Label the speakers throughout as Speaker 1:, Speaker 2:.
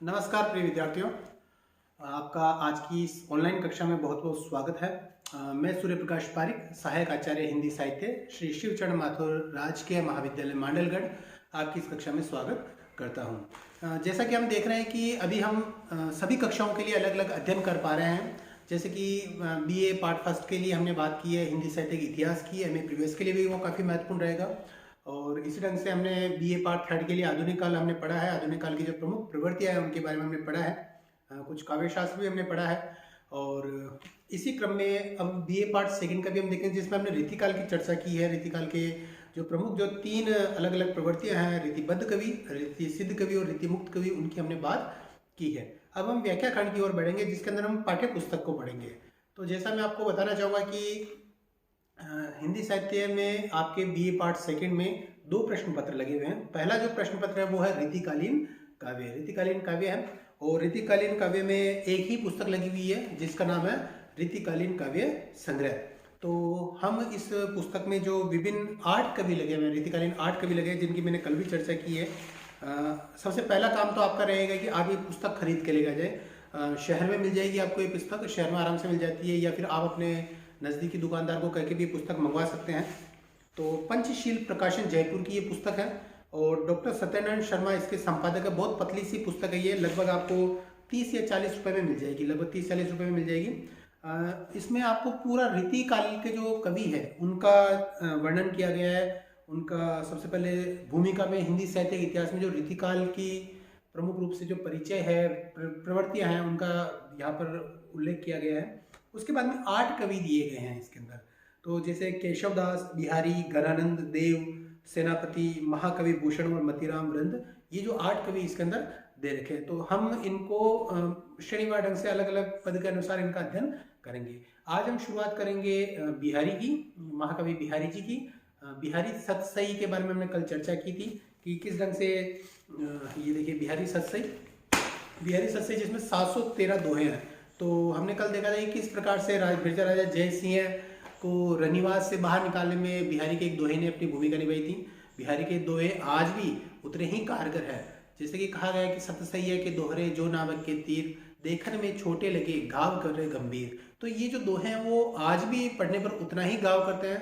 Speaker 1: नमस्कार प्रिय विद्यार्थियों, आपका आज की इस ऑनलाइन कक्षा में बहुत बहुत स्वागत है। मैं सूर्य प्रकाश पारिक, सहायक आचार्य हिंदी साहित्य, श्री शिवचरण माथुर राजकीय महाविद्यालय मांडलगढ़, आपकी इस कक्षा में स्वागत करता हूं। जैसा कि हम देख रहे हैं कि अभी हम सभी कक्षाओं के लिए अलग अलग अध्ययन कर पा रहे हैं। जैसे कि BA पार्ट फर्स्ट के लिए हमने बात की है हिंदी साहित्य के इतिहास की, MA प्रीवियस के लिए भी वो काफ़ी महत्वपूर्ण रहेगा। और इसी ढंग से हमने BA पार्ट थर्ड के लिए आधुनिक काल हमने पढ़ा है, आधुनिक काल की जो प्रमुख प्रवृत्तियां हैं उनके बारे में हमने पढ़ा है। कुछ काव्य शास्त्र भी हमने पढ़ा है। और इसी क्रम में अब BA पार्ट सेकंड का भी हम देखें, जिसमें हमने रीतिकाल की चर्चा की है। रीतिकाल के जो प्रमुख जो तीन अलग अलग प्रवृत्तियां हैं, रीतिबद्ध कवि, रीति सिद्ध कवि और रीतिमुक्त कवि, उनकी हमने बात की है। अब हम व्याख्या खंड की ओर बढ़ेंगे, जिसके अंदर हम पाठ्य पुस्तक को पढ़ेंगे। तो जैसा मैं आपको बताना चाहूँगा कि हिंदी साहित्य में आपके BA पार्ट सेकंड में दो प्रश्न पत्र लगे हुए हैं। पहला जो प्रश्न पत्र है वो है रीतिकालीन काव्य। रीतिकालीन काव्य है और रीतिकालीन काव्य में एक ही पुस्तक लगी हुई है जिसका नाम है रीतिकालीन काव्य संग्रह। तो हम इस पुस्तक में जो विभिन्न 8 कवि लगे हुए हैं, रीतिकालीन 8 कवि लगे हैं, जिनकी मैंने कल भी चर्चा की है। सबसे पहला काम तो आपका रहेगा कि आप ये पुस्तक खरीद के लेकर जाए। शहर में मिल जाएगी आपको ये पुस्तक, शहर में आराम से मिल जाती है, या फिर आप अपने नज़दीकी दुकानदार को कह के भी पुस्तक मंगवा सकते हैं। तो पंचशील प्रकाशन जयपुर की ये पुस्तक है और डॉक्टर सत्यनारायण शर्मा इसके संपादक है। बहुत पतली सी पुस्तक है ये, लगभग आपको 30 या 40 रुपए में मिल जाएगी, लगभग 30-40 रुपए में मिल जाएगी। इसमें आपको पूरा रीतिकाल के जो कवि है उनका वर्णन किया गया है। उनका सबसे पहले भूमिका में हिंदी साहित्य के इतिहास में जो रीतिकाल की प्रमुख रूप से जो परिचय है, प्रवृत्तियां हैं, उनका यहाँ पर उल्लेख किया गया है। उसके बाद में 8 कवि दिए गए हैं इसके अंदर। तो जैसे केशवदास, बिहारी, गणानंद, देव, सेनापति, महाकवि भूषण और मतीराम रंद, ये जो 8 कवि इसके अंदर दे रखे हैं। तो हम इनको श्रेणीवार ढंग से अलग अलग पद के अनुसार इनका अध्ययन करेंगे। आज हम शुरुआत करेंगे बिहारी की, महाकवि बिहारी जी की। बिहारी सतसई के बारे में हमने कल चर्चा की थी कि किस ढंग से ये देखिए बिहारी सतसई जिसमें 713 दोहे हैं। तो हमने कल देखा था कि किस प्रकार से बिरजा राजा जय सिंह को रनिवास से बाहर निकालने में बिहारी के एक दोहे ने अपनी भूमिका निभाई थी। बिहारी के दोहे आज भी उतने ही कारगर है। जैसे कि कहा गया कि सतसैया के दोहरे जो नावक के तीर, देखने में छोटे लगे घाव कर रहे गंभीर। तो ये जो दोहे हैं वो आज भी पढ़ने पर उतना ही घाव करते हैं।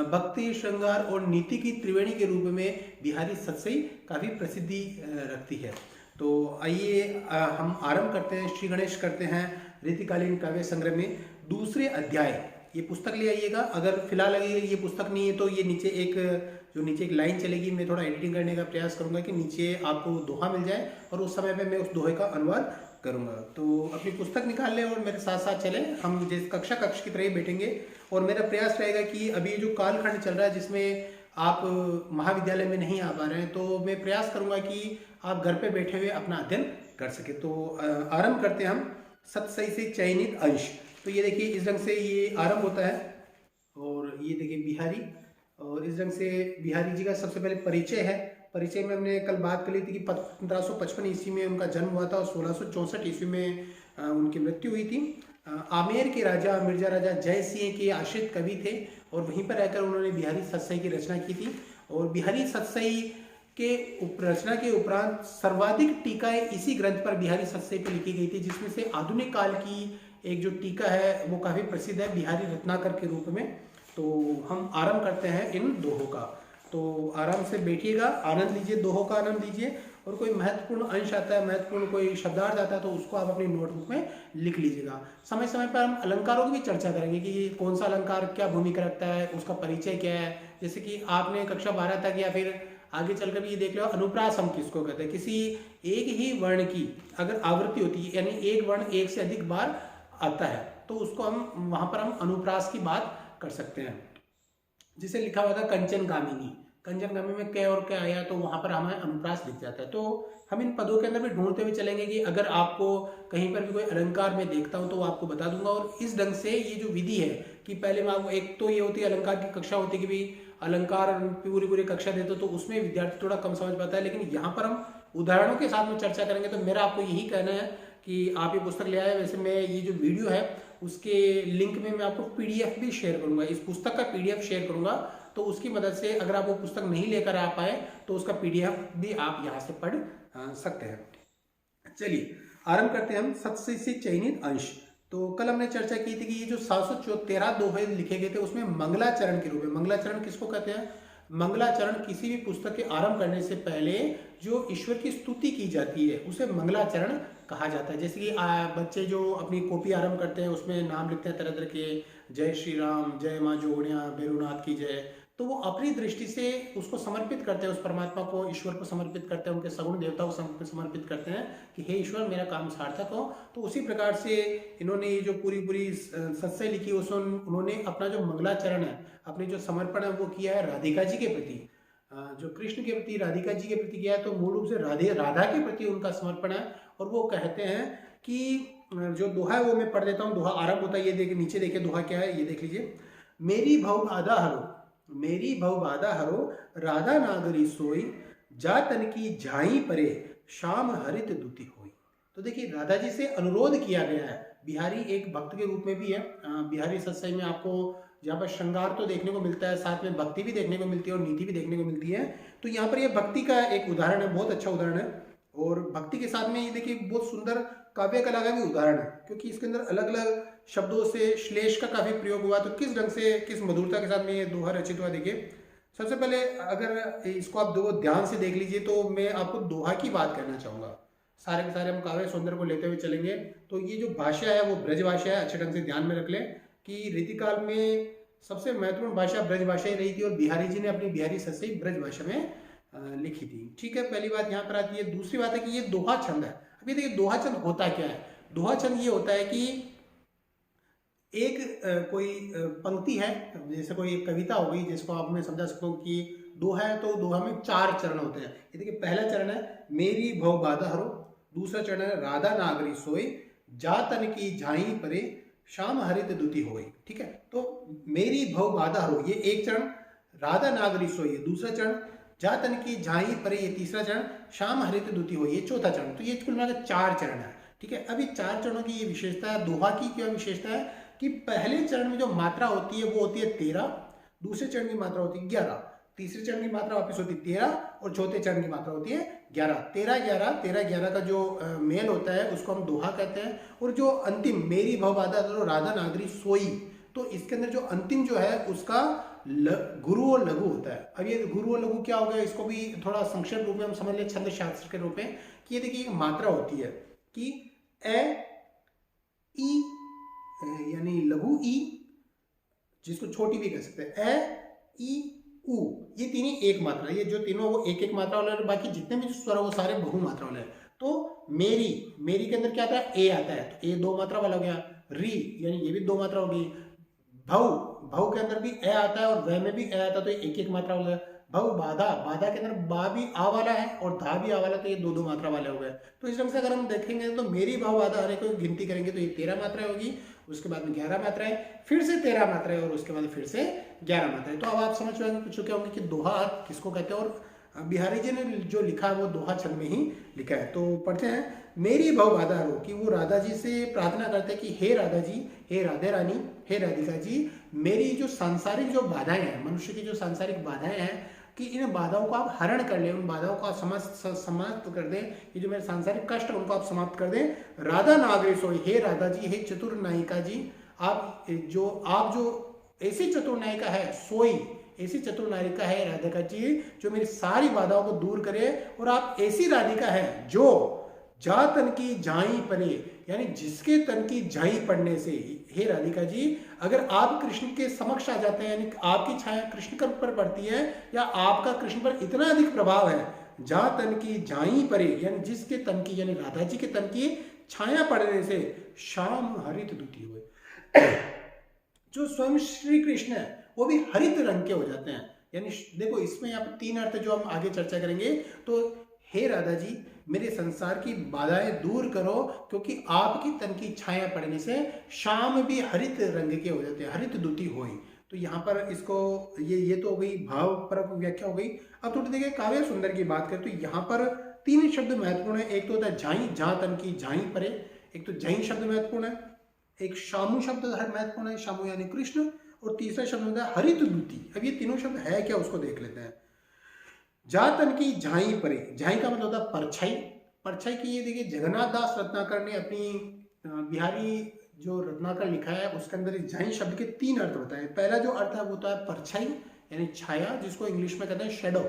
Speaker 1: भक्ति, श्रृंगार और नीति की त्रिवेणी के रूप में बिहारी सतसई काफी प्रसिद्धि रखती है। तो आइए हम आरंभ करते हैं, श्री गणेश करते हैं रीतिकालीन काव्य संग्रह में दूसरे अध्याय। ये पुस्तक ले आइएगा। अगर फिलहाल अगर ये पुस्तक नहीं है तो ये नीचे एक लाइन चलेगी। मैं थोड़ा एडिटिंग करने का प्रयास करूंगा कि नीचे आपको दोहा मिल जाए और उस समय पे मैं उस दोहे का अनुवाद करूंगा। तो अपनी पुस्तक निकाल लें और मेरे साथ साथ चलें। हम जिस कक्ष की तरह ही बैठेंगे और मेरा प्रयास रहेगा कि अभी जो कालखंड चल रहा है जिसमें आप महाविद्यालय में नहीं आ पा रहे हैं, तो मैं प्रयास करूंगा कि आप घर पे बैठे हुए अपना अध्ययन कर सके। तो आरंभ करते हैं हम सतसई से चयनित अंश। तो ये देखिए इस ढंग से ये आरंभ होता है और ये देखिए बिहारी, और इस ढंग से बिहारी जी का सबसे पहले परिचय है। परिचय में हमने कल बात कर ली थी कि 1555 ईस्वी में उनका जन्म हुआ था और 1664 ईस्वी में उनकी मृत्यु हुई थी। आमेर के राजा मिर्जा राजा जय सिंह के आश्रित कवि थे और वहीं पर रहकर उन्होंने बिहारी सतसई की रचना की थी। और बिहारी सतसई के रचना के उपरांत सर्वाधिक टीकाएं इसी ग्रंथ पर बिहारी सतसई पर लिखी गई थी, जिसमें से आधुनिक काल की एक जो टीका है वो काफी प्रसिद्ध है बिहारी रत्नाकर के रूप में। तो हम आरंभ करते हैं इन दोहों का। तो आराम से बैठिएगा, आनंद लीजिए, दोहों का आनंद लीजिए। और कोई महत्वपूर्ण अंश आता है, महत्वपूर्ण कोई शब्दार्थ आता है तो उसको आप अपनी नोटबुक में लिख लीजिएगा। समय समय पर हम अलंकारों की भी चर्चा करेंगे कि कौन सा अलंकार क्या भूमिका रखता है, उसका परिचय क्या है। जैसे कि आपने कक्षा 12 तक या फिर आगे चलकर भी ये देख लो अनुप्रास हम किसको कहते हैं। किसी एक ही वर्ण की अगर आवृत्ति होती है, यानी एक वर्ण एक से अधिक बार आता है, तो उसको हम वहां पर हम अनुप्रास की बात कर सकते हैं। जिसे लिखा हुआ था कंचन गामिनी, कंचन गामिनी में क और क्या आया तो वहां पर हमें अनुप्रास दिख जाता है। तो हम इन पदों के अंदर भी ढूंढते हुए चलेंगे कि अगर आपको कहीं पर भी कोई अलंकार में देखता हूं तो वो आपको बता दूंगा। और इस ढंग से ये जो विधि है कि पहले मैं आपको, एक तो ये होती है अलंकार की कक्षा होती है कि भाई अलंकार पूरी कक्षा देते तो उसमें विद्यार्थी थोड़ा कम समझ पाता है, लेकिन यहाँ पर हम उदाहरणों के साथ में चर्चा करेंगे। तो मेरा आपको यही कहना है कि आप ये पुस्तक ले आए। वैसे मैं ये जो वीडियो है उसके लिंक में मैं आपको PDF भी शेयर करूंगा, इस पुस्तक का PDF शेयर करूंगा। तो उसकी मदद से अगर आप वो पुस्तक नहीं लेकर आ पाए तो उसका PDF भी आप यहाँ से पढ़ सकते हैं। चलिए आरंभ करते हैं हम सत्स्य से चयनित अंश। तो कल हमने चर्चा की थी कि ये जो 713 दोहे लिखे गए थे उसमें मंगलाचरण के रूप में, मंगलाचरण किसको कहते हैं? मंगलाचरण किसी भी पुस्तक के आरंभ करने से पहले जो ईश्वर की स्तुति की जाती है उसे मंगलाचरण कहा जाता है। जैसे कि बच्चे जो अपनी कॉपी आरंभ करते हैं उसमें नाम लिखते हैं तरह तरह के, जय श्री राम, जय माँ जोगणिया, भैरवनाथ की जय। तो वो अपनी दृष्टि से उसको समर्पित करते हैं, उस परमात्मा को, ईश्वर को समर्पित करते हैं, उनके सगुण देवता को समर्पित करते हैं कि हे ईश्वर मेरा काम सार्थक हो। तो उसी प्रकार से इन्होंने ये जो पूरी सत्सय लिखी उसमें उन्होंने अपना जो मंगलाचरण है, अपने जो समर्पण है वो किया है राधिका जी के प्रति, जो कृष्ण के प्रति, राधिका जी के प्रति किया है। तो मूल रूप से राधा के प्रति उनका समर्पण है। और वो कहते हैं कि जो दोहा है वो मैं पढ़ देता हूँ। दोहा आरंभ होता है, ये देखिए नीचे देखिए दोहा क्या है, ये देख लीजिए। मेरी भव बाधा हरो, मेरी भव बाधा हरो, राधा नागरी सोई, जा तन की झाई परे, शाम हरित दुति होई। तो देखिए राधा जी से अनुरोध किया गया है। बिहारी एक भक्त के रूप में भी है। बिहारी सत्संग में आपको जहाँ पर श्रृंगार तो देखने को मिलता है, साथ में भक्ति भी देखने को मिलती है और नीति भी देखने को मिलती है। तो यहाँ पर ये भक्ति का एक उदाहरण है, बहुत अच्छा उदाहरण है। और भक्ति के साथ में ये देखिए बहुत सुंदर काव्य कला का भी उदाहरण है, क्योंकि इसके अंदर अलग अलग शब्दों से श्लेष का काफी प्रयोग हुआ। तो किस ढंग से, किस मधुरता के साथ में ये दोहा रचित हुआ देखिए। सबसे पहले अगर इसको आप दो ध्यान से देख लीजिए तो मैं आपको दोहा की बात करना चाहूंगा। सारे के सारे हम काव्य सौंदर्य को लेते हुए चलेंगे। तो ये जो भाषा है वो ब्रज भाषा है, अच्छे ढंग से ध्यान में रख लें कि रीतिकाल में सबसे महत्वपूर्ण भाषा ब्रज भाषा ही रही थी और बिहारी जी ने अपनी बिहारी सत्सई ब्रज भाषा में लिखी थी। ठीक है, पहली बात यहाँ पर आती है। दूसरी बात है कि ये दोहा छंद है। अभी देखिए दोहा छंद होता क्या है। दोहा छंद ये होता है कि एक कोई पंक्ति है, जैसे कोई एक कविता हो गई जिसको आप मैं समझा सकता हूँ कि दोहा है, तो दोहा में 4 चरण होते हैं। ये देखिए पहला चरण है मेरी भव बाधा हरो, दूसरा चरण है राधा नागरी सोई, जा तन की झाई परे, शाम हरित दुति होई। ठीक है, तो मेरी भव बाधा हरो ये एक चरण, राधा नागरी सोई ये दूसरा चरण, जा तन की झाई परे ये तीसरा चरण, शाम हरित दुति होई ये चौथा चरण। तो ये कुल मिलाकर 4 चरण है। ठीक है, अभी 4 चरणों की ये विशेषता है। दोहा की क्या विशेषता है कि पहले चरण में जो मात्रा होती है वो होती है 13, दूसरे चरण की मात्रा होती है 11, तीसरे चरण की मात्रा वापस होती है 13 और चौथे चरण की मात्रा होती है 11। 13-11 का जो मेल होता है उसको हम दोहा कहते हैं। और जो अंतिम मेरी भव बाधा हरो राधा नागरी सोई, तो इसके अंदर जो अंतिम जो है उसका गुरु और लघु होता है। अब ये गुरु और लघु क्या हो गया, इसको भी थोड़ा संक्षेप रूप में हम समझ लें छंद शास्त्र के रूप में कि ये देखिए मात्रा होती है कि ए ई यानी लघु ई, जिसको छोटी भी कह सकते हैं, ए ई उ, ये तीनों एक मात्रा, ये जो तीनों वो एक एक मात्रा वाले और बाकी जितने भी स्वर है वो सारे बहु मात्रा वाले हैं। तो मेरी के अंदर क्या आता है, ए आता है, तो ए 2 मात्रा वाला हो गया। री यानी ये भी 2 मात्रा होगी। भव के अंदर भी ए आता है और वह में भी ए आता है, तो एक एक मात्रा हो गया। भव बाधा के अंदर बा भी आ वाला है और धा भी आ वाला, तो ये 2 मात्रा वाले हो गए। तो इस ढंग से अगर हम देखेंगे तो मेरी भव बाधा हरे को गिनती करेंगे तो ये 13 मात्राएं होगी, उसके बाद में 11 मात्राएं, फिर से 13 मात्राएं और उसके बाद फिर से 11 मात्राएं। तो अब आप समझ चुके होंगे कि दोहा किसको कहते हैं। और बिहारी जी ने जो लिखा है वो दोहा छंद में ही लिखा है। तो पढ़ते हैं मेरी भव बाधा हरो, कि वो राधा जी से प्रार्थना करते हैं कि हे राधा जी, हे राधे रानी, हे राधिका जी, मेरी जो सांसारिक जो बाधाएं हैं, मनुष्य की जो सांसारिक बाधाएं हैं, कि इन बाधाओं को आप हरण कर लें, उन बाधाओं को आप समाप्त कर दें। ये जो मेरे सांसारिक कष्ट उनको आप समाप्त कर दें। राधा नागरी सोई, हे राधा जी, हे चतुर नायिका जी, आप जो ऐसी चतुर नायिका है, सोई ऐसी चतुर नायिका है राधिका जी जो मेरी सारी बाधाओं को दूर करे। और आप ऐसी राधिका है जो जा तन की झाई परे, यानी जिसके तन की झाई पड़ने से, हे राधिका जी, अगर आप कृष्ण के समक्ष आ जाते हैं, यानी आपकी छाया कृष्ण पर पड़ती है या आपका कृष्ण पर इतना अधिक प्रभाव है, जा तन की झाई परे, यानी जिसके तन की, यानी राधा जी के तन की छाया पड़ने से शाम हरित दुति हुए, जो स्वयं श्री कृष्ण है वो भी हरित रंग के हो जाते हैं। यानी देखो इसमें यहाँ पर 3 अर्थ जो हम आगे चर्चा करेंगे। तो हे राधा जी, मेरे संसार की बाधाएं दूर करो, क्योंकि आपकी तन की छाया पड़ने से शाम भी हरित रंग के हो जाते हैं, हरित दुति होई। तो यहाँ पर इसको ये तो हो गई भाव परक व्याख्या हो गई। अब थोड़ी देखिए काव्य सुंदर की बात करें तो यहाँ पर 3 शब्द महत्वपूर्ण है। एक तो होता है झाई, जहां तन की झाई परे, एक तो जही शब्द महत्वपूर्ण है, एक शामु शब्द महत्वपूर्ण है, शामु यानी कृष्ण, और तीसरा शब्द होता है हरित दुति। अब ये तीनों शब्द है क्या उसको देख लेते हैं। जा तन की झाई परे, झाई का मतलब होता है परछाई, परछाई की ये देखिए जगन्नाथ दास रत्नाकर ने अपनी बिहारी जो रत्नाकर लिखा है उसके अंदर इस झाई शब्द के 3 अर्थ बताए। पहला जो अर्थ है वो होता है परछाई यानी छाया, जिसको इंग्लिश में कहते हैं शेडो।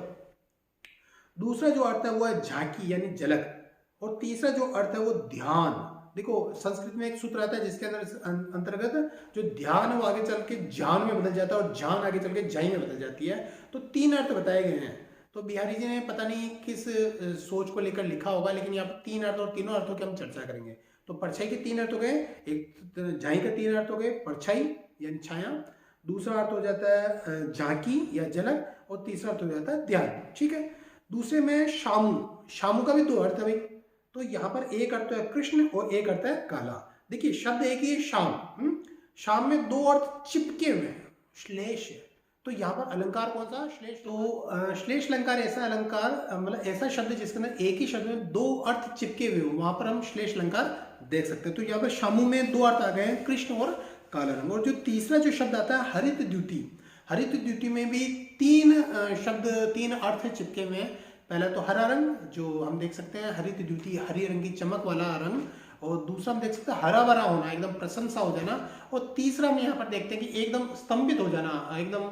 Speaker 1: दूसरा जो अर्थ है वो है झांकी यानी झलक, और तीसरा जो अर्थ है वो ध्यान। देखो संस्कृत में एक सूत्र आता है जिसके अंदर अंतर्गत जो ध्यान है वो आगे चल के ज्ञान में बदल जाता है और ज्ञान आगे चल के जाई में बदल जाती है। तो 3 अर्थ बताए गए हैं। तो बिहारी जी ने पता नहीं किस सोच को लेकर लिखा होगा, लेकिन यहाँ पर 3 अर्थ और तीनों अर्थों की हम चर्चा करेंगे। तो परछाई के 3 अर्थ हो गए, एक झाई के 3 अर्थ हो गए, परछाई यानी छाया, दूसरा अर्थ हो जाता है झांकी या झलक, और तीसरा अर्थ हो जाता है ध्यान। ठीक है। दूसरे में शामू, शामू का भी 2 अर्थ है भाई। तो यहाँ पर एक अर्थ है कृष्ण और एक अर्थ है काला। देखिए शब्द एक ही है शाम, शाम में 2 अर्थ चिपके हुए हैं, श्लेष है। तो यहाँ पर अलंकार कौन सा? श्लेष। तो श्लेष अलंकार ऐसा अलंकार मतलब ऐसा शब्द जिसके अंदर एक ही शब्द में 2 अर्थ चिपके हुए हो, वहां पर हम श्लेष अलंकार देख सकते हैं। तो यहाँ पर शामू में 2 अर्थ आ गए हैं, कृष्ण और काला रंग। और जो तीसरा जो शब्द आता है हरित द्युति, हरित द्युति में भी 3 शब्द 3 अर्थ चिपके हुए हैं। पहला तो हरा रंग जो हम देख सकते हैं, हरित द्युति हरी रंग की चमक वाला रंग, और दूसरा हम देख सकते हैं हरा भरा होना, एकदम प्रशंसा हो जाना, और तीसरा हम यहाँ पर देखते हैं कि एकदम स्तंभित हो जाना, एकदम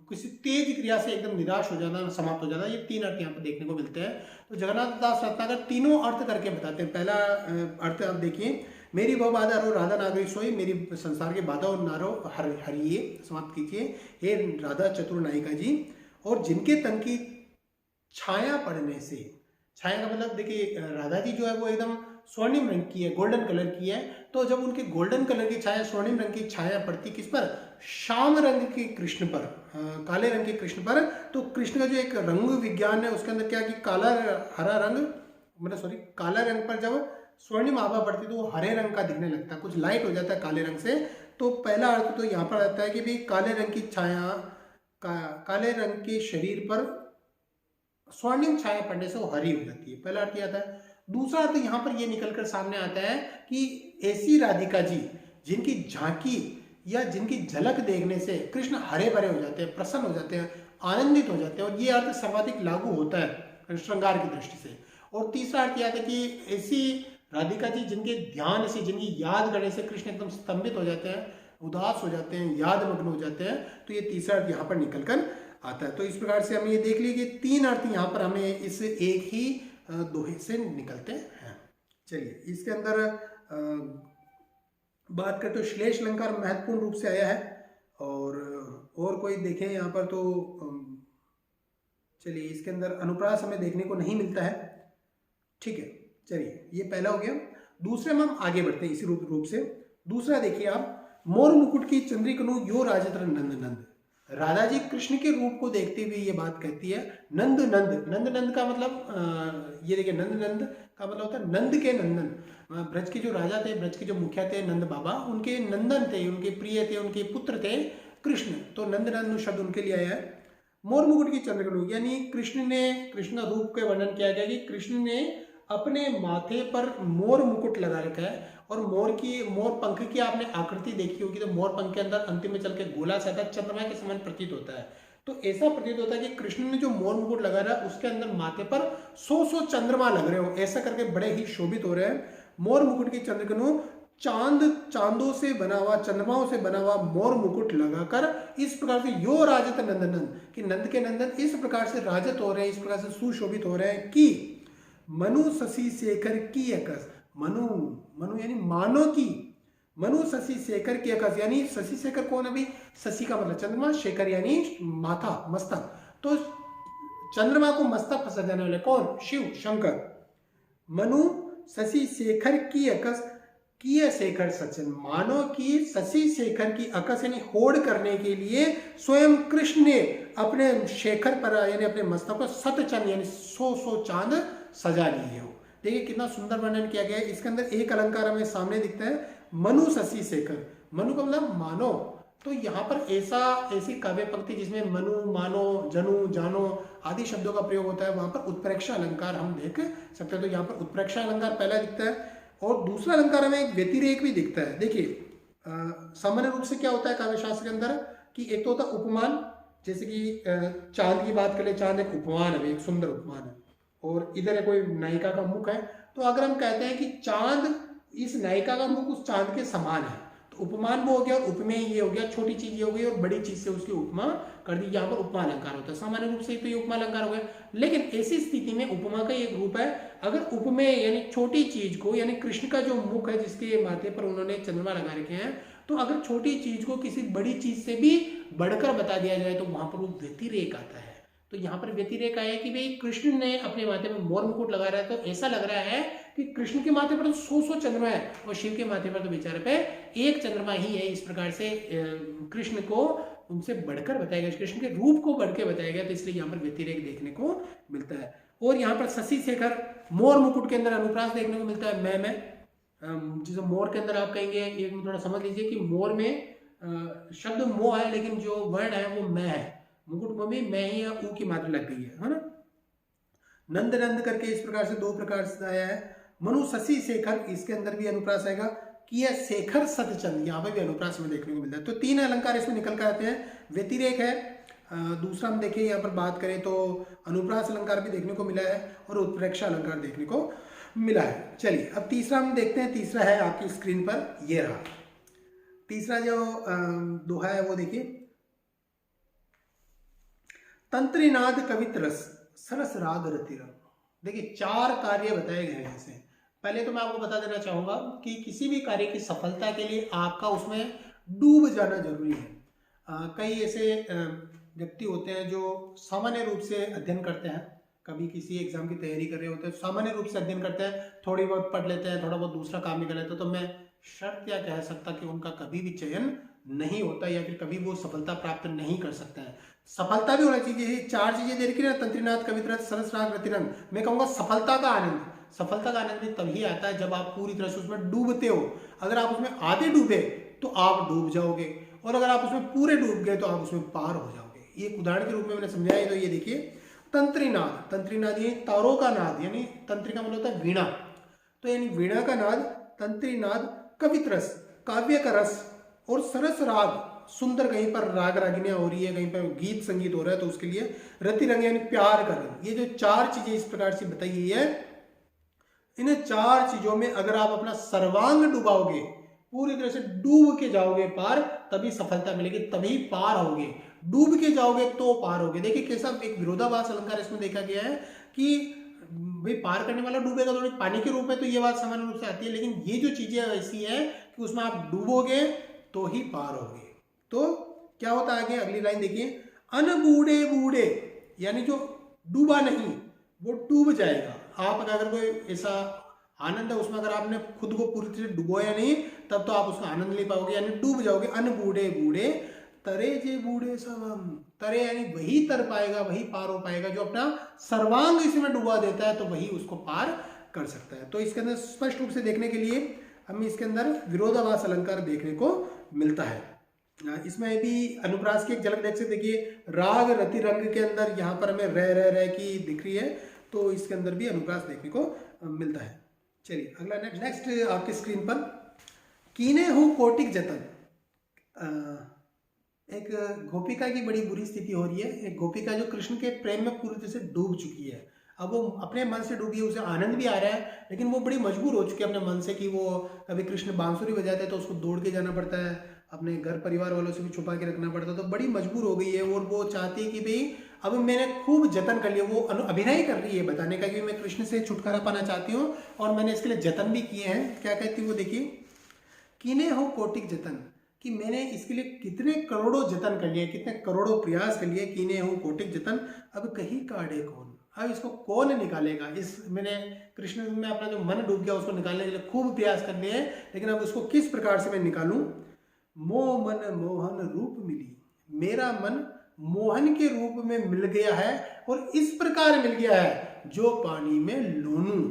Speaker 1: किसी तेज क्रिया से एकदम निराश हो जाना, समाप्त हो जाना। ये 3 अर्थ यहाँ पर देखने को मिलते हैं। तो जगन्नाथ दास रत्नाकर तीनों अर्थ करके बताते हैं। पहला अर्थ आप देखिए, मेरी भव बाधा रो राधा नागरी सोई, मेरी संसार के बाधा और नारो हरिये, समाप्त कीजिए हे राधा चतुर नायिका जी। और जिनके तन की छाया पड़ने से, छाया का मतलब देखिए राधा जी जो है वो एकदम स्वर्णिम रंग की है, गोल्डन कलर की है। तो जब उनके गोल्डन कलर की छाया, स्वर्णिम रंग की छाया पड़ती किस पर? श्याम रंग के कृष्ण पर, काले रंग के कृष्ण पर। तो कृष्ण का जो एक रंग विज्ञान है उसके अंदर क्या कि काला हरा रंग मतलब काला रंग पर जब स्वर्णिम आभा पड़ती तो वो हरे रंग का दिखने लगता है, कुछ लाइट हो जाता है काले रंग से। तो पहला अर्थ तो यहाँ पर आता है कि भाई काले रंग की छाया, काले रंग के शरीर पर स्वर्णिम छाया पड़ने से वो हरी हो जाती है। पहला अर्थ आता है। दूसरा अर्थ यहाँ पर ये निकलकर सामने आता है कि ऐसी राधिका जी जिनकी झांकी या जिनकी झलक देखने से कृष्ण हरे भरे हो जाते हैं, प्रसन्न हो जाते हैं, आनंदित हो जाते हैं, और ये अर्थ सर्वाधिक लागू होता है श्रृंगार की दृष्टि से। और तीसरा अर्थ यह आता है कि ऐसी राधिका जी जिनके ध्यान से, जिनकी याद करने से कृष्ण एकदम स्तंभित हो जाते हैं, उदास हो जाते हैं, याद मग्न हो जाते हैं। तो ये तीसरा अर्थ यहाँ पर निकल कर आता है। तो इस प्रकार से हम ये देख लिए कि 3 अर्थ यहाँ पर हमें इस एक ही दोहे से निकलते हैं। चलिए इसके अंदर बात करें तो श्लेष अलंकार महत्वपूर्ण रूप से आया है, और कोई देखें यहाँ पर तो चलिए इसके अंदर अनुप्रास हमें देखने को नहीं मिलता है। ठीक है, चलिए ये पहला हो गया। दूसरे में हम आगे बढ़ते हैं इसी रूप से। दूसरा देखिए आप, मोर मुकुट की चंद्रिकनु यो राजत्र नंद नंद। राधा जी कृष्ण के रूप को देखते हुए ये बात कहती है नंद नंद। नंद नंद का मतलब ये देखिए, नंद नंद का मतलब होता है नंद के नंदन। ब्रज के जो राजा थे, ब्रज के जो मुखिया थे नंद बाबा, उनके नंदन थे, उनके प्रिय थे, उनके पुत्र थे कृष्ण। तो नंद नंद शब्द उनके लिए आया है। मोर मुकुट की चंद्रकनु यानी कृष्ण रूप के वर्णन किया गया कि कृष्ण ने अपने माथे पर मोर मुकुट लगा रखा है, और मोर पंख की आपने आकृति देखी होगी। तो मोर पंख के अंदर अंतिम में चल के गोला सा चंद्रमा के समान प्रतीत होता है। तो ऐसा प्रतीत होता है कि कृष्ण ने जो मोर मुकुट लगा रहा है उसके अंदर माथे पर 100 चंद्रमा लग रहे हो, ऐसा करके बड़े ही शोभित हो रहे हैं। मोर मुकुट की चंद्रकनु, चांदों से बना हुआ, चंद्रमाओं से बना हुआ मोर मुकुट लगाकर इस प्रकार से यो राजत नंदनंद, कि नंद के नंदन इस प्रकार से राजत हो रहे हैं, इस प्रकार से सुशोभित हो रहे हैं कि मनु शशि शेखर की अकस। मनु यानी मानो की, मनु शशि शेखर की अकस यानी शशि शेखर कौन है भाई? शशि का मतलब चंद्रमा, शेखर यानी माथा, मस्तक। तो चंद्रमा को मस्तक पर सजाने वाले कौन? शिव, शंकर। मनु शशि शेखर की अकस किए शेखर सचिन, मानो कि शशि शेखर की अकस यानी होड़ करने के लिए स्वयं कृष्ण ने अपने शेखर पर यानी अपने मस्तक पर 7 चांद यानी 100 चांद सजा लिए हो। देखिए कितना सुंदर वर्णन किया गया है। इसके अंदर एक अलंकार हमें सामने दिखता है, मनु शशि शेखर। मनु का मतलब मानो। तो यहाँ पर ऐसी काव्य पंक्ति जिसमें मनु, मानो, जनु, जानो आदि शब्दों का प्रयोग होता है, वहां पर उत्प्रेक्षा अलंकार हम देख सकते हैं। तो यहाँ पर उत्प्रेक्षा अलंकार पहला दिखता है, और दूसरा अलंकार हमें एक व्यतिरेक भी दिखता है। देखिए सामान्य रूप से क्या होता है काव्य शास्त्र के अंदर कि एक तो होता है उपमान, जैसे कि चांद की बात करें, चांद एक उपमान है, एक सुंदर उपमान है। और इधर है कोई नायिका का मुख है। तो अगर हम कहते हैं कि चांद, इस नायिका का मुख उस चांद के समान है, तो उपमान वो हो गया और उपमेय ये हो गया, छोटी चीज ये हो गई और बड़ी चीज से उसकी उपमा कर दी। यहाँ पर उपमा अलंकार होता है, सामान्य रूप से तो ये उपमा अलंकार हो गया। लेकिन ऐसी स्थिति में उपमा का एक रूप है, अगर उपमेय यानी छोटी चीज को, यानी कृष्ण का जो मुख है जिसके माथे पर उन्होंने चंद्रमा लगा रखे हैं, तो अगर छोटी चीज को किसी बड़ी चीज से भी बढ़कर बता दिया जाए तो वहां पर वो व्यतिरेक आता है। तो यहाँ पर व्यतिरेक आया कि भाई कृष्ण ने अपने माथे में मोर मुकुट लगा रहा है, तो ऐसा लग रहा है कि कृष्ण के माथे पर तो 100 चंद्रमा है और शिव के माथे पर तो बेचारे पे एक चंद्रमा ही है। इस प्रकार से कृष्ण को उनसे बढ़कर बताया गया, कृष्ण के रूप को बढ़कर बताया गया, तो इसलिए यहाँ पर व्यतिरेक देखने को मिलता है। और यहाँ पर शशि शेखर मोर मुकुट के अंदर अनुप्रास देखने को मिलता है। मैं जिसे मोर के अंदर आप कहेंगे, एक थोड़ा समझ लीजिए कि मोर में शब्द मो है, लेकिन जो वर्ड है वो मैं है, मुकुट में भी मैं ही या ऊ की मात्रा लग गई है ना। नंद नंद करके इस प्रकार से दो प्रकार से आया है। मनु शशि शेखर, इसके अंदर भी अनुप्रास आएगा कि यह शेखर सतचंद, यहाँ पर भी अनुप्रास में देखने को मिलता है। तो तीन अलंकार इसमें निकल कर आते हैं। व्यतिरेक है, दूसरा हम देखें यहाँ पर बात करें तो अनुप्रास अलंकार भी देखने को मिला है और उत्प्रेक्षा अलंकार देखने को मिला है। चलिए अब तीसरा हम देखते हैं। तीसरा है आपकी स्क्रीन पर, ये रहा तीसरा जो दोहा है वो देखिए, तंत्रीनाद कवित रस सरस राग रतिरंग। देखिए चार कार्य बताए गए हैं इसमें। पहले तो मैं आपको बता देना चाहूंगा कि किसी भी कार्य की सफलता के लिए आपका उसमें डूब जाना जरूरी है। कई ऐसे व्यक्ति होते हैं जो सामान्य रूप से अध्ययन करते हैं, कभी किसी एग्जाम की तैयारी कर रहे होते हैं, सामान्य रूप से अध्ययन करते हैं, थोड़ी बहुत पढ़ लेते हैं, थोड़ा बहुत दूसरा काम भी कर लेते हैं, तो मैं शर्त या कह सकता कि उनका कभी भी चयन नहीं होता या फिर कभी वो सफलता प्राप्त नहीं कर सकते हैं। सफलता भी होना चाहिए। चार चीजें दे रखी ना, तंत्रीनाथ कवित सरस राग रतिरंग। मैं कहूंगा सफलता का आनंद, सफलता का आनंद भी तभी आता है जब आप पूरी तरह से उसमें डूबते हो। अगर आप उसमें आधे डूबे तो आप डूब जाओगे, और अगर आप उसमें पूरे डूब गए तो आप उसमें पार हो जाओगे। एक उदाहरण के रूप में मैंने समझाया, तो ये देखिए तंत्रीनाद, तंत्रीनाद यानी तारों का नाद, यानी तंत्री का मतलब होता है वीणा, तो यानी वीणा का नाद, तंत्रीनाद, कवित रस काव्य का रस, और सरस राग सुंदर, कहीं पर राग रागिनियां हो रही है, कहीं पर गीत संगीत हो रहा है तो उसके लिए रति रंग यानी प्यार का रंग। ये जो चार चीजें इस प्रकार से बताई गई है, इन चार चीजों में अगर आप अपना सर्वांग डुबाओगे, पूरी तरह से डूब के जाओगे पार, तभी सफलता मिलेगी, तभी पार होगे। डूब के जाओगे तो पार होगे। देखिए कैसा एक विरोधाभास अलंकार इसमें देखा गया है कि भाई पार करने वाला डूबेगा तो पानी के रूप में, तो ये बात सामान्य रूप से आती है, लेकिन ये जो चीजें ऐसी है कि उसमें आप डूबोगे तो ही पार होगे। तो क्या होता है आगे, अगली लाइन देखिए, अनबूढ़े बूढ़े, यानी जो डूबा नहीं वो डूब जाएगा। आप अगर कोई ऐसा आनंद है उसमें, अगर आपने खुद को पूरी तरह डुबोया नहीं, तब तो आप उसका आनंद ले पाओगे, यानी डूब जाओगे। अनबूढ़े बूढ़े तरे जे बूढ़े सबम, तरे यानी वही तर पाएगा, वही पार हो पाएगा जो अपना सर्वांग इसमें डुबा देता है, तो वही उसको पार कर सकता है। तो इसके अंदर स्पष्ट रूप से देखने के लिए हमें इसके अंदर विरोधाभास अलंकार देखने को मिलता है। इसमें भी अनुप्रास की एक झलक देख सकते, देखिए राग रति रंग के अंदर यहाँ पर हमें रह की दिख रही है, तो इसके अंदर भी अनुप्रास देखने को मिलता है। चलिए अगला नेक्स्ट आपके स्क्रीन पर, कीने हो कोटिक जतन। एक गोपिका की बड़ी बुरी स्थिति हो रही है। एक गोपिका जो कृष्ण के प्रेम में पूरी तरह से डूब चुकी है, अब वो अपने मन से डूबी है, उसे आनंद भी आ रहा है, लेकिन वो बड़ी मजबूर हो चुकी है अपने मन से कि वो कभी कृष्ण बांसुरी बजाते हैं तो उसको दौड़ के जाना पड़ता है, अपने घर परिवार वालों से भी छुपा के रखना पड़ता है, तो बड़ी मजबूर हो गई है। और वो चाहती है कि भाई अब मैंने खूब जतन कर लिया, वो अभिनय कर रही है बताने का कि मैं कृष्ण से छुटकारा पाना चाहती हूँ और मैंने इसके लिए जतन भी किए हैं। क्या कहती है वो, देखिए, कीने हो कोटिक जतन, कि मैंने इसके लिए कितने करोड़ों जतन कर लिए, कितने करोड़ों प्रयास कर लिए। कीने हो कोटिक जतन, अब कहीं काढ़े कौन, अब इसको कौन निकालेगा। इस मैंने कृष्ण में अपना जो मन डूब गया उसको निकालने के लिए खूब प्रयास कर लिए, लेकिन अब उसको किस प्रकार से मैं निकालूं। मोह मन मोहन रूप मिली, मेरा मन मोहन के रूप में मिल गया है, और इस प्रकार मिल गया है जो पानी में लोनू।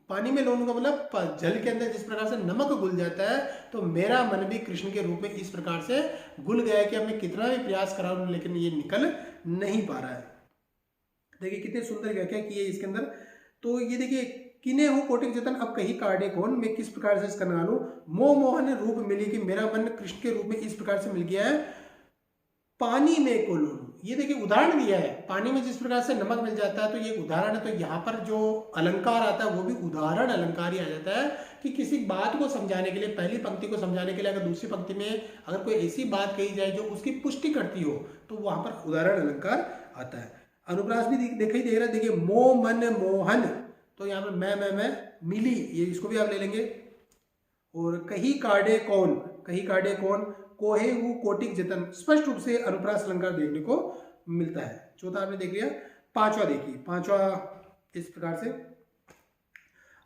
Speaker 1: पानी में लोनू का मतलब जल के अंदर जिस प्रकार से नमक घुल जाता है, तो मेरा मन भी कृष्ण के रूप में इस प्रकार से घुल गया है कि अब मैं कितना भी प्रयास कर रहा हूं लेकिन ये निकल नहीं पा रहा है। देखिए कितने सुंदर व्याख्या की है इसके अंदर। तो ये देखिए, किने हो कोटिक जतन, अब कहीं काढ़े कौन, मैं किस प्रकार से इसका निकालूं। मोह मोहन रूप मिली, कि मेरा मन कृष्ण के रूप में इस प्रकार से मिल गया है पानी में कोलोन। ये देखिए उदाहरण दिया है, पानी में जिस प्रकार से नमक मिल जाता है तो ये उदाहरण है। तो यहाँ पर जो अलंकार आता है वो भी उदाहरण अलंकार ही आ जाता है कि किसी बात को समझाने के लिए, पहली पंक्ति को समझाने के लिए अगर दूसरी पंक्ति में अगर कोई ऐसी बात कही जाए जो उसकी पुष्टि करती हो तो वहां पर उदाहरण अलंकार आता है। अनुप्रास भी दिखाई दे रहा है, देखिए मो मन मोहन, तो यहाँ पर मैं मिली, ये इसको भी आप ले लेंगे। और कही काढ़े कौन, कही काढ़े कौन, कोहे हु कोटिक जतन, स्पष्ट रूप से अनुप्रास अलंकार देखने को मिलता है। चौथा आपने देख लिया। पांचवा देखिए, पांचवा इस प्रकार से,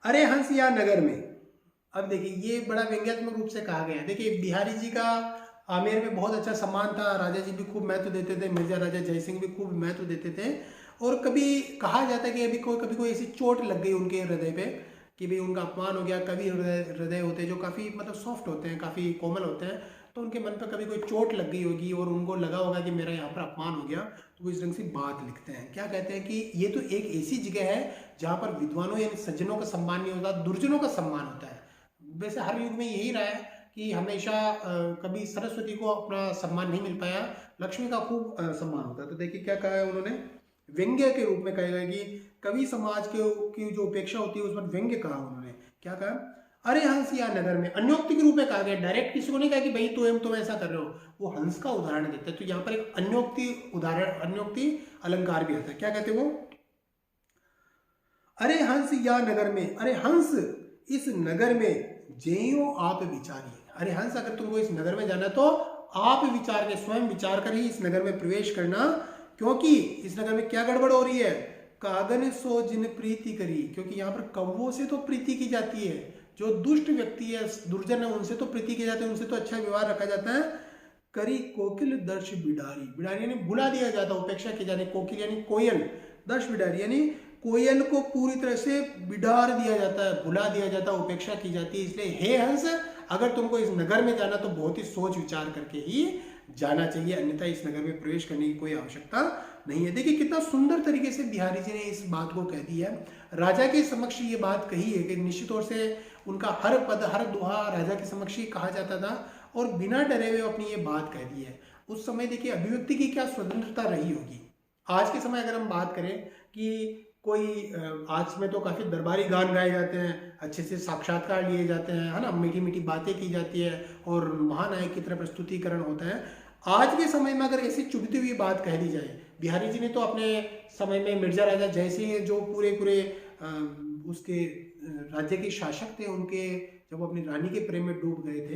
Speaker 1: अरे हंस या नगर में। अब देखिए ये बड़ा व्यंग्यात्मक रूप से कहा गया है। देखिए बिहारी जी का आमेर में बहुत अच्छा सम्मान था, राजा जी भी खूब महत्व देते थे, मिर्जा राजा जय सिंह भी खूब महत्व देते थे। और कभी कहा जाता है कि कभी कोई ऐसी चोट लग गई उनके हृदय पे कि भाई उनका अपमान हो गया। कभी हृदय होते हैं जो काफ़ी मतलब सॉफ्ट होते हैं, काफ़ी कोमल होते हैं, तो उनके मन पर कभी कोई चोट लग गई होगी और उनको लगा होगा कि मेरा यहाँ पर अपमान हो गया, तो वो इस ढंग से बात लिखते हैं। क्या कहते हैं कि ये तो एक ऐसी जगह है जहाँ पर विद्वानों यानी सज्जनों का सम्मान नहीं होता, दुर्जनों का सम्मान होता है। वैसे हर युग में यही रहा है कि हमेशा कभी सरस्वती को अपना सम्मान नहीं मिल पाया, लक्ष्मी का खूब सम्मान होता है। तो देखिए क्या कहा है उन्होंने, व्यंग्य के रूप में कहेगा कि कवि समाज की जो उपेक्षा होती है उस पर व्यंग्य कहा उन्होंने। क्या कहा, अरे हंस या नगर में, अन्योक्ति के रूप में कहा गया, डायरेक्ट किसी को नहीं कहा कि भाई तुम ऐसा कर रहे हो, वो हंस का उदाहरण देते हैं। तो यहाँ पर एक अन्योक्ति उदाहरण, अन्योक्ति अलंकार भी आता है। क्या कहते हैं वो, अरे हंस या नगर में, अरे हंस इस नगर में जेयो आप विचारिए। अरे हंस अगर तुमको इस नगर में जाना तो आप विचार के, स्वयं विचार कर ही इस नगर में प्रवेश करना, क्योंकि इस नगर में क्या गड़बड़ हो रही है, कागन सो जिन प्रीति करी, क्योंकि यहाँ पर कौवों से तो प्रीति की जाती है, जो दुष्ट व्यक्ति है, दुर्जन है, उनसे तो प्रीति की जाती है, उनसे तो अच्छा व्यवहार रखा जाता है। करी कोकिल दर्श बिडारी, बिडारी यानी बुला दिया जाता, उपेक्षा की जाती, कोकिल यानी कोयल, दर्श बिडारी यानी कोयल को पूरी तरह से बिडार दिया जाता है, भुला दिया जाता है, उपेक्षा की जाती है। इसलिए हे हंस अगर तुमको इस नगर में जाना तो बहुत ही सोच विचार करके ही जाना चाहिए, अन्यथा इस नगर में प्रवेश करने की कोई आवश्यकता नहीं है। देखिए कितना सुंदर तरीके से बिहारी जी ने इस बात को कह दी है। राजा के समक्ष ये बात कही है कि निश्चित तौर से उनका हर पद, हर दोहा राजा के समक्ष ही कहा जाता था और बिना डरे हुए अपनी ये बात कह दी है। उस समय देखिए अभिव्यक्ति की क्या स्वतंत्रता रही होगी। आज के समय अगर हम बात करें कि कोई आज में तो काफ़ी दरबारी गान गाए जाते हैं, अच्छे से साक्षात्कार लिए जाते हैं, है ना, मीठी मीठी बातें की जाती है और महानायक की तरह प्रस्तुतिकरण होता है। आज के समय में अगर ऐसी चुभती हुई बात कह दी जाए, बिहारी जी ने तो अपने समय में मिर्जा राजा जय सिंह जो पूरे उसके राज्य के शासक थे, उनके जब अपनी रानी के प्रेम में डूब गए थे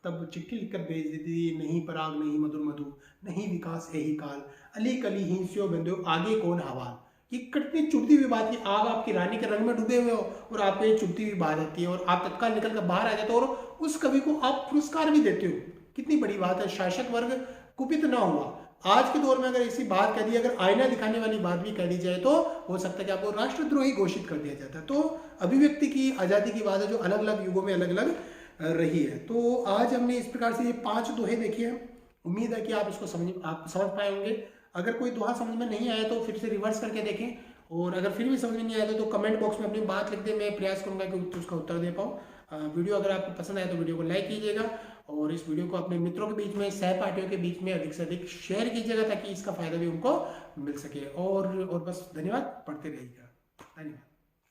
Speaker 1: तब चिट्ठी लिखकर भेज दी थी, नहीं पराग नहीं मधुर मधु, नहीं विकास यही काल, अली कली हिंस्यो बंदो आगे कौन हवाल। ये कितनी चुभती हुई बात की, आप आपकी रानी के रंग में डूबे हुए हो और आपको ये चुभती हुई बात आती है और आप तत्काल निकल कर बाहर आ जाते हो और उस कवि को आप पुरस्कार भी देते हो। कितनी बड़ी बात है, शासक वर्ग कुपित ना हुआ। आज के दौर में अगर ऐसी बात कह दी, अगर आईना दिखाने वाली बात भी कह दी जाए तो हो सकता है कि आपको राष्ट्रद्रोही घोषित कर दिया जाता है। तो अभिव्यक्ति की आज़ादी की बात है जो अलग अलग युगों में अलग अलग रही है। तो आज हमने इस प्रकार से ये 5 दोहे देखे हैं। उम्मीद है कि आप इसको समझ पाए होंगे। अगर कोई दोहा समझ में नहीं आया तो फिर से रिवर्स करके देखें, और अगर फिर भी समझ में नहीं आया तो कमेंट बॉक्स में अपनी बात लिख दें, मैं प्रयास करूंगा कि उसका उत्तर दे पाऊँ। वीडियो अगर आपको पसंद आया तो वीडियो को लाइक कीजिएगा और इस वीडियो को अपने मित्रों के बीच में, सहपाठियों के बीच में अधिक से अधिक शेयर कीजिएगा ताकि इसका फायदा भी उनको मिल सके। और बस धन्यवाद, पढ़ते रहिएगा। धन्यवाद।